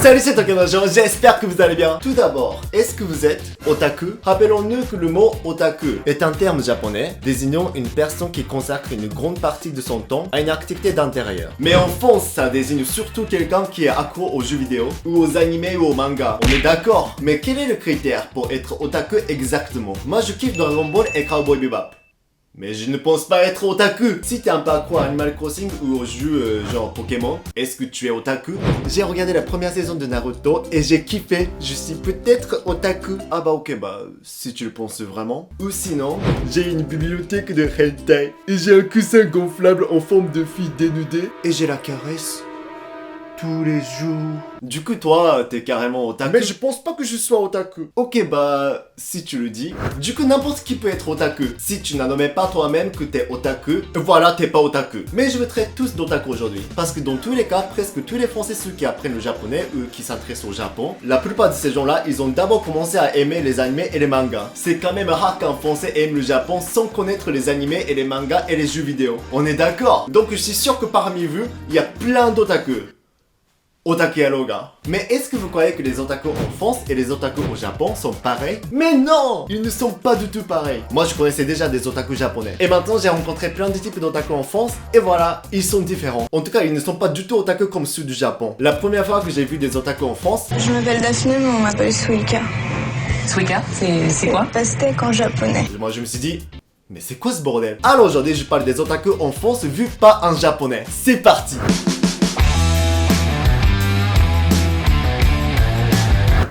Salut, c'est Tokenojo, j'espère que vous allez bien. Tout d'abord, est-ce que vous êtes otaku? Rappelons-nous que le mot otaku est un terme japonais désignant une personne qui consacre une grande partie de son temps à une activité d'intérieur. Mais en France, ça désigne surtout quelqu'un qui est accro aux jeux vidéo, ou aux animés ou aux mangas. On est d'accord? Mais quel est le critère pour être otaku exactement? Moi, je kiffe Dragon Ball et Cowboy Bebop. Mais je ne pense pas être otaku. Si t'es un peu accro à Animal Crossing ou aux jeux genre Pokémon, est-ce que tu es otaku? J'ai regardé la première saison de Naruto et j'ai kiffé. Je suis peut-être otaku. Ah bah ok, bah si tu le penses vraiment. Ou sinon, j'ai une bibliothèque de hentai et j'ai un coussin gonflable en forme de fille dénudée et j'ai la caresse tous les jours. Du coup, toi, t'es carrément otaku. Mais je pense pas que je sois otaku. Ok, bah, si tu le dis. Du coup, n'importe qui peut être otaku. Si tu n'as nommé pas toi-même que t'es otaku, voilà, t'es pas otaku. Mais je me traite tous d'otaku aujourd'hui. Parce que dans tous les cas, presque tous les Français, ceux qui apprennent le japonais ou qui s'intéressent au Japon, la plupart de ces gens-là, ils ont d'abord commencé à aimer les animés et les mangas. C'est quand même rare qu'un Français aime le Japon sans connaître les animés et les mangas et les jeux vidéo. On est d'accord? Donc, je suis sûr que parmi vous, il y a plein d'otaku. Otaku Aloga. Mais est-ce que vous croyez que les otaku en France et les otaku au Japon sont pareils? Mais non! Ils ne sont pas du tout pareils. Moi je connaissais déjà des otaku japonais. Et maintenant j'ai rencontré plein de types d'otaku en France. Et voilà, ils sont différents. En tout cas, ils ne sont pas du tout otaku comme ceux du Japon. La première fois que j'ai vu des otaku en France... Je m'appelle Daphné, mais on m'appelle Suika. Suika, c'est quoi? Pastèque en japonais. Moi je me suis dit... Mais c'est quoi ce bordel? Alors aujourd'hui je parle des otaku en France vu pas un japonais. C'est parti!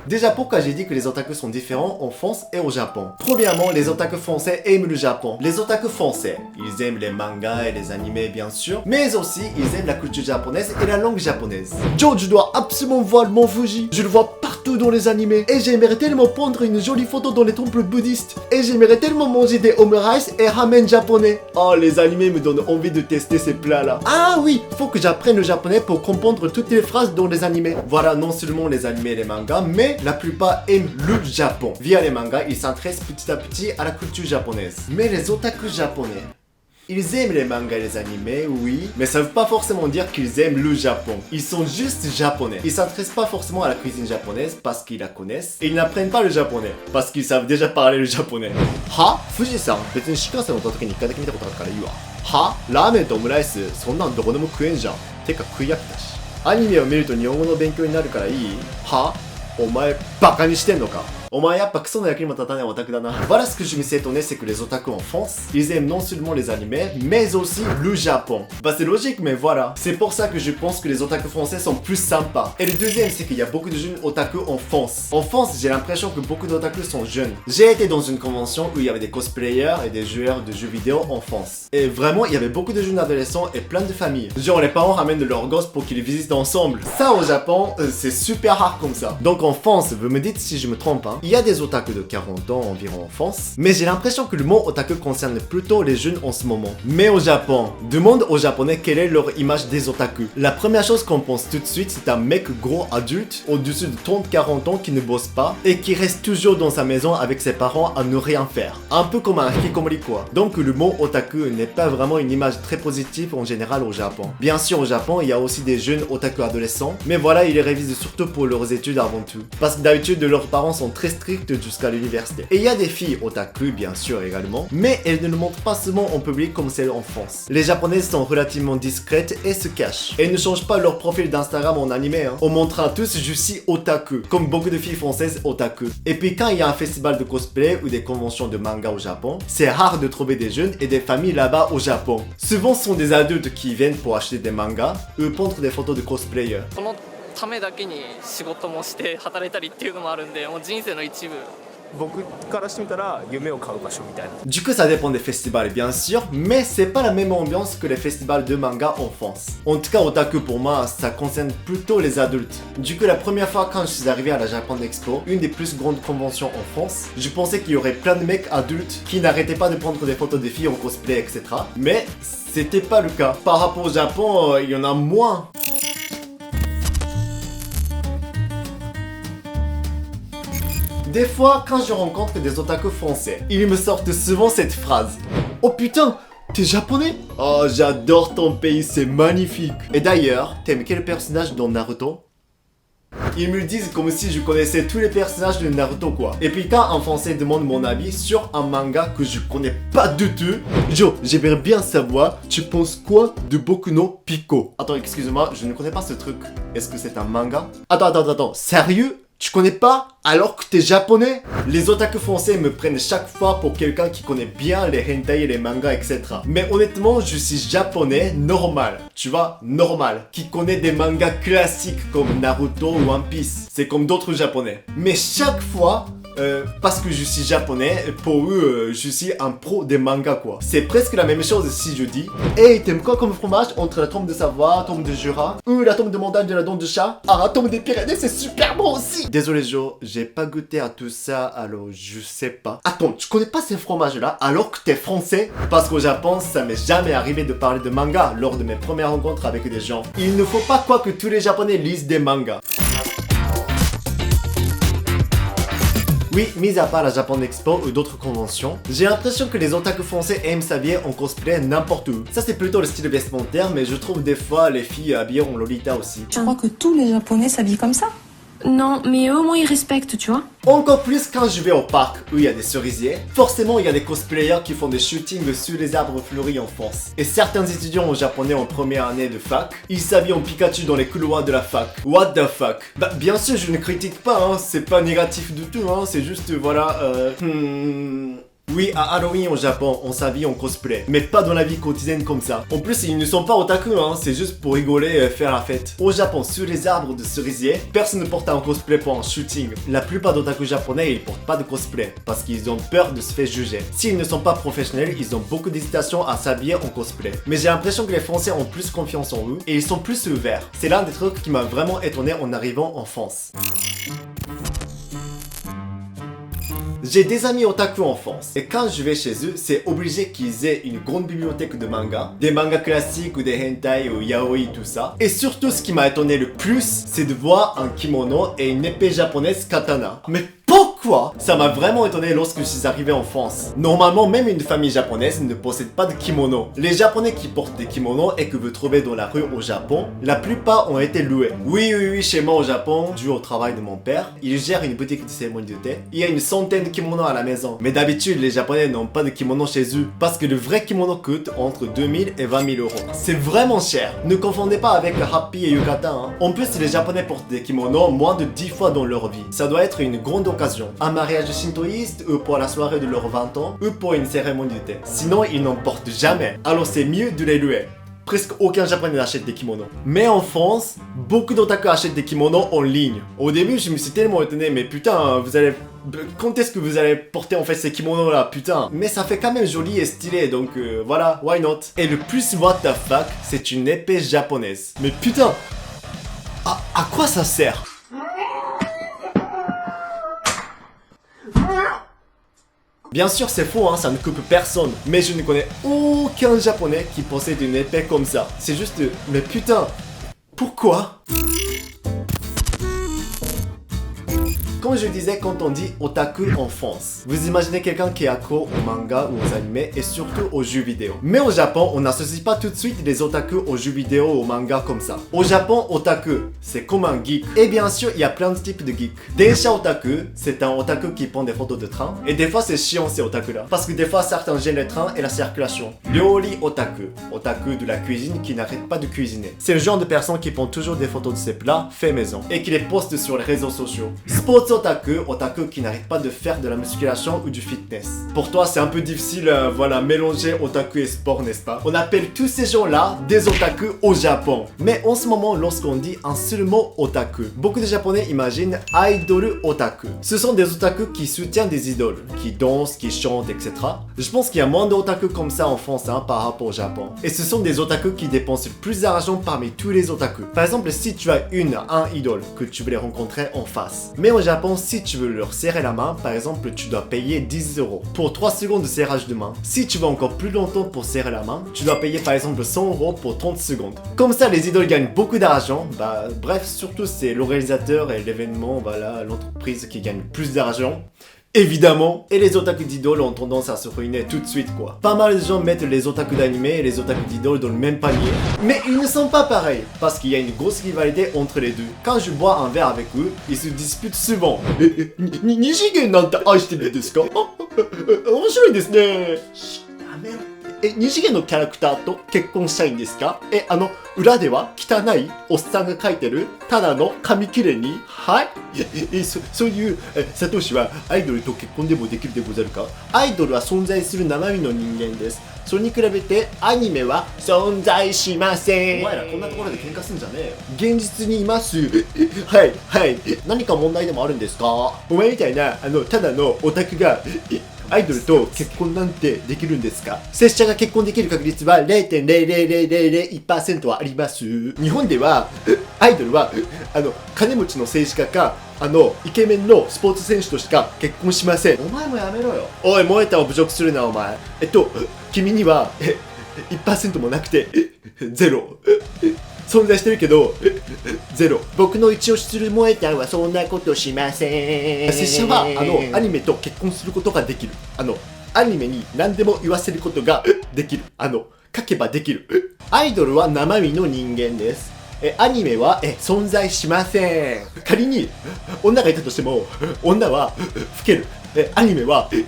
Déjà, pourquoi j'ai dit que les otaku sont différents en France et au Japon? Premièrement, les otaku français aiment le Japon. Les otaku français, ils aiment les mangas et les animés bien sûr, mais aussi ils aiment la culture japonaise et la langue japonaise. Joe, je dois absolument voir le mont Fuji. Je le vois partout dans les animés. Et j'aimerais tellement prendre une jolie photo dans les temples bouddhistes. Et j'aimerais tellement manger des omurice et ramen japonais. Oh, les animés me donnent envie de tester ces plats-là. Ah oui, faut que j'apprenne le japonais pour comprendre toutes les phrases dans les animés. Voilà, non seulement les animés et les mangas, mais la plupart aiment le Japon. Via les mangas, ils s'intéressent petit à petit à la culture japonaise. Mais les otaku japonais, ils aiment les mangas et les animés, oui, mais ça veut pas forcément dire qu'ils aiment le Japon. Ils sont juste japonais. Ils s'intéressent pas forcément à la cuisine japonaise parce qu'ils la connaissent. Et ils n'apprennent pas le japonais parce qu'ils savent déjà parler le japonais. Ha? Fuji-san, 別に新幹線乗った時に1回だけ見たことあるからいいわ。は？ラーメンとオムライス、そんなんどこでも食えんじゃん。てか食い飽きたし。アニメを見ると日本語の勉強になるからいい？は？お前バカにしてんのか? Voilà ce que je me suis étonné, c'est que les otaku en France, ils aiment non seulement les animés, mais aussi le Japon. Bah c'est logique, mais voilà. C'est pour ça que je pense que les otaku français sont plus sympas. Et le deuxième, c'est qu'il y a beaucoup de jeunes otaku en France. En France, j'ai l'impression que beaucoup d'otaku sont jeunes. J'ai été dans une convention où il y avait des cosplayers et des joueurs de jeux vidéo en France. Et vraiment, il y avait beaucoup de jeunes adolescents et plein de familles. Genre les parents ramènent leurs gosses pour qu'ils les visitent ensemble. Ça au Japon, c'est super rare comme ça. Donc en France, vous me dites si je me trompe, hein. Il y a des otaku de 40 ans environ en France, mais j'ai l'impression que le mot otaku concerne plutôt les jeunes en ce moment. Mais au Japon, demande aux Japonais quelle est leur image des otaku. La première chose qu'on pense tout de suite, c'est un mec gros adulte, au-dessus de 30-40 ans qui ne bosse pas, et qui reste toujours dans sa maison avec ses parents à ne rien faire. Un peu comme un hikikomori quoi. Donc le mot otaku n'est pas vraiment une image très positive en général au Japon. Bien sûr au Japon, il y a aussi des jeunes otaku adolescents, mais voilà, ils les révisent surtout pour leurs études avant tout. Parce que d'habitude, leurs parents sont très stricts jusqu'à l'université. Et il y a des filles otaku bien sûr également, mais elles ne le montrent pas seulement en public comme celles en France. Les japonaises sont relativement discrètes et se cachent. Elles ne changent pas leur profil d'Instagram en animé, hein. On montre à tous je suis otaku, comme beaucoup de filles françaises otaku. Et puis quand il y a un festival de cosplay ou des conventions de manga au Japon, c'est rare de trouver des jeunes et des familles là-bas au Japon. Souvent ce sont des adultes qui viennent pour acheter des mangas ou prendre des photos de cosplayers. ためだけに仕事もして働いたりっていうのもあるんで、もう人生の一部。僕からしてみたら夢を買う場所みたいな。 Du coup ça dépend des festivals bien sûr, mais c'est pas la même ambiance que les festivals de manga en France. En tout cas otaku pour moi ça concerne plutôt les adultes. Du coup la première fois quand je suis arrivé à la Japan Expo, une des plus grandes conventions en France, je pensais qu'il y aurait plein de mecs adultes qui n'arrêtaient pas de prendre des photos des filles en cosplay etc. Mais c'était pas le cas. Par rapport au Japon, il y en a moins. Des fois, quand je rencontre des otaku français, ils me sortent souvent cette phrase. Oh putain, t'es japonais? Oh, j'adore ton pays, c'est magnifique. Et d'ailleurs, t'aimes quel personnage dans Naruto? Ils me disent comme si je connaissais tous les personnages de Naruto quoi. Et puis quand un français demande mon avis sur un manga que je connais pas du tout, Joe, j'aimerais bien savoir, tu penses quoi de Boku no Pico? Attends, excuse-moi, je ne connais pas ce truc. Est-ce que c'est un manga? Attends, sérieux? Tu connais pas alors que t'es japonais? Les otaku français me prennent chaque fois pour quelqu'un qui connaît bien les hentai et les mangas, etc. Mais honnêtement, je suis japonais normal. Tu vois, normal. Qui connaît des mangas classiques comme Naruto ou One Piece. C'est comme d'autres japonais. Mais chaque fois... parce que je suis japonais, pour eux, je suis un pro des mangas quoi. C'est presque la même chose si je dis hey, t'aimes quoi comme fromage entre la tombe de Savoie, la tombe de Jura ou la tombe de montagne de la dent de chat? Ah, la tombe des Pyrénées, c'est super bon aussi. Désolé Joe, j'ai pas goûté à tout ça, alors je sais pas. Attends, tu connais pas ces fromages là alors que t'es français? Parce qu'au Japon, ça m'est jamais arrivé de parler de manga lors de mes premières rencontres avec des gens. Il ne faut pas croire que tous les japonais lisent des mangas. Oui, mis à part la Japan Expo ou d'autres conventions, j'ai l'impression que les otaku français aiment s'habiller en cosplay n'importe où. Ça c'est plutôt le style vestimentaire, mais je trouve des fois les filles habillées en lolita aussi. Tu crois que tous les Japonais s'habillent comme ça? Non, mais eux au moins ils respectent, tu vois. Encore plus quand je vais au parc où il y a des cerisiers, forcément il y a des cosplayers qui font des shootings sur les arbres fleuris en France. Et certains étudiants en japonais en première année de fac, ils s'habillent en Pikachu dans les couloirs de la fac. What the fuck? Bah bien sûr je ne critique pas, hein, c'est pas négatif du tout, hein, c'est juste voilà Oui, à Halloween au Japon, on s'habille en cosplay, mais pas dans la vie quotidienne comme ça. En plus, ils ne sont pas otaku, hein, c'est juste pour rigoler et faire la fête. Au Japon, sur les arbres de cerisier, personne ne porte un cosplay pour un shooting. La plupart d'otaku japonais, ils portent pas de cosplay, parce qu'ils ont peur de se faire juger. S'ils ne sont pas professionnels, ils ont beaucoup d'hésitation à s'habiller en cosplay. Mais j'ai l'impression que les Français ont plus confiance en eux, et ils sont plus ouverts. C'est l'un des trucs qui m'a vraiment étonné en arrivant en France. J'ai des amis otaku en France, et quand je vais chez eux, c'est obligé qu'ils aient une grande bibliothèque de mangas, des mangas classiques ou des hentai ou yaoi tout ça. Et surtout ce qui m'a étonné le plus, c'est de voir un kimono et une épée japonaise katana. Mais pourquoi? Ça m'a vraiment étonné lorsque je suis arrivé en France. Normalement, même une famille japonaise ne possède pas de kimono. Les japonais qui portent des kimonos et que vous trouvez dans la rue au Japon, la plupart ont été loués. Oui, chez moi au Japon, dû au travail de mon père, il gère une boutique de cérémonie de thé. Il y a une centaine de kimonos à la maison. Mais d'habitude, les japonais n'ont pas de kimono chez eux, parce que le vrai kimono coûte entre 2000 et 20 000 euros. C'est vraiment cher. Ne confondez pas avec Happy et Yukata, hein. En plus, les japonais portent des kimonos moins de 10 fois dans leur vie. Ça doit être une grande occasion. Un mariage shintoïste, ou pour la soirée de leurs 20 ans, ou pour une cérémonie de thé. Sinon, ils n'en portent jamais. Alors c'est mieux de les louer. Presque aucun japonais n'achète des kimonos. Mais en France, beaucoup d'otaku achètent des kimonos en ligne. Au début, je me suis tellement étonné, mais putain, vous allez... Quand est-ce que vous allez porter en fait ces kimonos là, putain? Mais ça fait quand même joli et stylé, donc voilà, why not? Et le plus what the fuck, c'est une épée japonaise. Mais putain, à quoi ça sert? Bien sûr c'est faux, hein, ça ne coupe personne, mais je ne connais aucun japonais qui possède une épée comme ça. C'est juste, mais putain, pourquoi? Comme je disais, quand on dit otaku en France, vous imaginez quelqu'un qui est accro aux mangas ou aux animés et surtout aux jeux vidéo. Mais au Japon, on n'associe pas tout de suite les otaku aux jeux vidéo ou aux mangas comme ça. Au Japon, otaku, c'est comme un geek. Et bien sûr, il y a plein de types de geeks. Densha otaku, c'est un otaku qui prend des photos de train. Et des fois, c'est chiant ces otaku là. Parce que des fois, certains gênent les trains et la circulation. Ryori otaku, otaku de la cuisine qui n'arrête pas de cuisiner. C'est le genre de personne qui prend toujours des photos de ses plats faits maison et qui les poste sur les réseaux sociaux. Sports otaku qui n'arrête pas de faire de la musculation ou du fitness. Pour toi, c'est un peu difficile, voilà, mélanger otaku et sport, n'est-ce pas? On appelle tous ces gens-là des otaku au Japon. Mais en ce moment, lorsqu'on dit un seul mot otaku, beaucoup de Japonais imaginent idol otaku. Ce sont des otaku qui soutiennent des idoles, qui dansent, qui chantent, etc. Je pense qu'il y a moins d'otaku comme ça en France, hein, par rapport au Japon. Et ce sont des otaku qui dépensent le plus d'argent parmi tous les otaku. Par exemple, si tu as un idole que tu veux les rencontrer en face. Mais au Japon, si tu veux leur serrer la main, par exemple, tu dois payer 10 € pour 3 secondes de serrage de main. Si tu veux encore plus longtemps pour serrer la main, tu dois payer par exemple 100 € pour 30 secondes. Comme ça, les idoles gagnent beaucoup d'argent. Bref, surtout c'est l'organisateur et l'événement, voilà, l'entreprise qui gagne plus d'argent. évidemment. Et les otaku d'idoles ont tendance à se ruiner tout de suite quoi. Pas mal de gens mettent les otaku d'anime et les otaku d'idoles dans le même panier. Mais ils ne sont pas pareils, parce qu'il y a une grosse rivalité entre les deux. Quand je bois un verre avec eux, ils se disputent souvent. Nishigen nanta aishiteru desu ka? Omoshiroi desu ne. Nishigen no キャラクターと結婚したいんですか？裏では汚いおっさんが描いてるただの紙切れに、はいそういうサトシはアイドルと結婚でもできるでござるか？アイドルは存在する生身の人間です。それに比べてアニメは存在しません。お前らこんなところで喧嘩すんじゃねえよ。現実にいます。はい何か問題でもあるんですか？お前みたいなただのオタクがアイドルと結婚なんてできるんですか？拙者が結婚できる確率は 0.00001% はあります。日本ではアイドルは金持ちの政治家かイケメンのスポーツ選手としか結婚しません。お前もやめろよ。おい、萌えたを侮辱するなお前。君には1% もなくてゼロ存在してるけどゼロ。僕の一押しする萌えたんはそんなことしません。拙者はアニメと結婚することができる。アニメに何でも言わせることができる。書けばできる。アイドルは生身の人間です。アニメは存在しません。仮に女がいたとしても女は老ける。アニメは老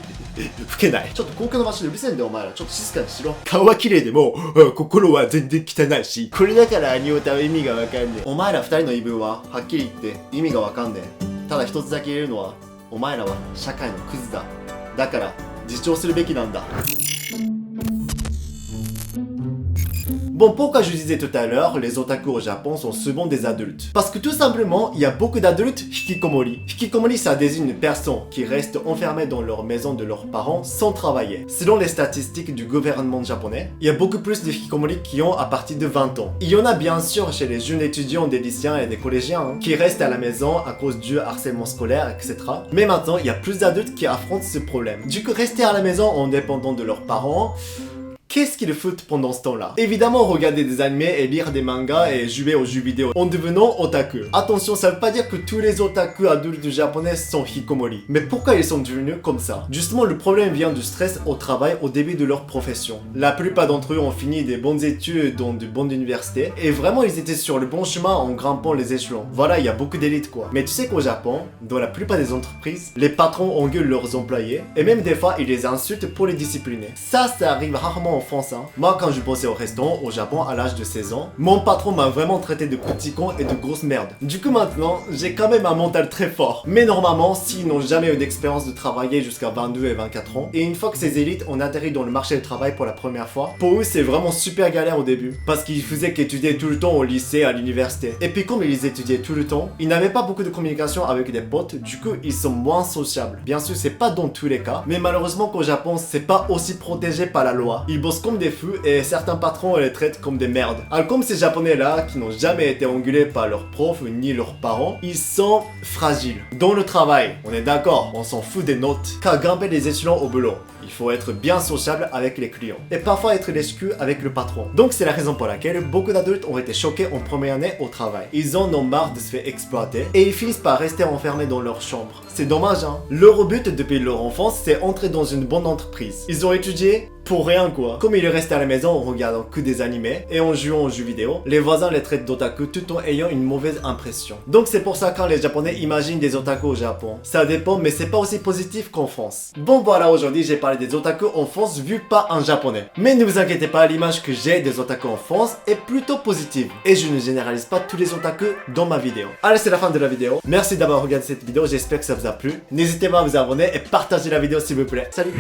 けない。ちょっと公共の場所でうるせえんだよお前ら。ちょっと静かにしろ。顔は綺麗でも心は全然汚いし、これだからアニオタは意味がわかんねえ。お前ら二人の言い分ははっきり言って意味がわかんねえ。ただ一つだけ言えるのは、お前らは社会のクズだ。だから自重するべきなんだ。Bon, pourquoi je disais tout à l'heure, les otaku au Japon sont souvent des adultes? Parce que tout simplement, il y a beaucoup d'adultes hikikomori. Hikikomori, ça désigne une personne qui reste enfermée dans leur maison de leurs parents sans travailler. Selon les statistiques du gouvernement japonais, il y a beaucoup plus de hikikomori qui ont à partir de 20 ans. Il y en a bien sûr chez les jeunes étudiants, des lycéens et des collégiens qui restent à la maison à cause du harcèlement scolaire, etc. Mais maintenant, il y a plus d'adultes qui affrontent ce problème. Du coup, rester à la maison en dépendant de leurs parents... Qu'est-ce qu'ils foutent pendant ce temps-là? Évidemment, regarder des animés et lire des mangas et jouer aux jeux vidéo en devenant otaku. Attention, ça veut pas dire que tous les otaku adultes japonais sont hikomori. Mais pourquoi ils sont devenus comme ça? Justement, le problème vient du stress au travail au début de leur profession. La plupart d'entre eux ont fini des bonnes études dans de bonnes universités et vraiment ils étaient sur le bon chemin en grimpant les échelons. Voilà, il y a beaucoup d'élites quoi. Mais tu sais qu'au Japon, dans la plupart des entreprises, les patrons engueulent leurs employés et même des fois ils les insultent pour les discipliner. Ça arrive rarement en France, hein. Moi, quand je bossais au restaurant au Japon à l'âge de 16 ans, mon patron m'a vraiment traité de petit con et de grosse merde. Du coup, maintenant, j'ai quand même un mental très fort. Mais normalement, s'ils n'ont jamais eu d'expérience de travailler jusqu'à 22 et 24 ans, et une fois que ces élites ont atterri dans le marché du travail pour la première fois, pour eux, c'est vraiment super galère au début. Parce qu'ils faisaient qu'étudier tout le temps au lycée, à l'université. Et puis, comme ils étudiaient tout le temps, ils n'avaient pas beaucoup de communication avec des potes, du coup, ils sont moins sociables. Bien sûr, c'est pas dans tous les cas, mais malheureusement qu'au Japon, c'est pas aussi protégé par la loi. Ils bossent comme des fous et certains patrons les traitent comme des merdes. Alors comme ces japonais là qui n'ont jamais été engueulés par leurs profs ni leurs parents, ils sont fragiles. Dans le travail, on est d'accord, on s'en fout des notes. Car grimper les échelons au boulot, il faut être bien sociable avec les clients et parfois être l'escu avec le patron. Donc c'est la raison pour laquelle beaucoup d'adultes ont été choqués en première année au travail. Ils en ont marre de se faire exploiter et ils finissent par rester enfermés dans leur chambre. C'est dommage hein. Leur but depuis leur enfance c'est entrer dans une bonne entreprise. Ils ont étudié pour rien quoi. Comme ils restent à la maison en regardant que des animés et en jouant aux jeux vidéo, les voisins les traitent d'otaku tout en ayant une mauvaise impression. Donc c'est pour ça quand les japonais imaginent des otaku au Japon, ça dépend mais c'est pas aussi positif qu'en France. Bon voilà, aujourd'hui j'ai parlé des otaku en France vu par un japonais. Mais ne vous inquiétez pas, l'image que j'ai des otaku en France est plutôt positive. Et je ne généralise pas tous les otaku dans ma vidéo. Allez, c'est la fin de la vidéo. Merci d'avoir regardé cette vidéo, j'espère que ça vous a plu. N'hésitez pas à vous abonner et partager la vidéo s'il vous plaît. Salut!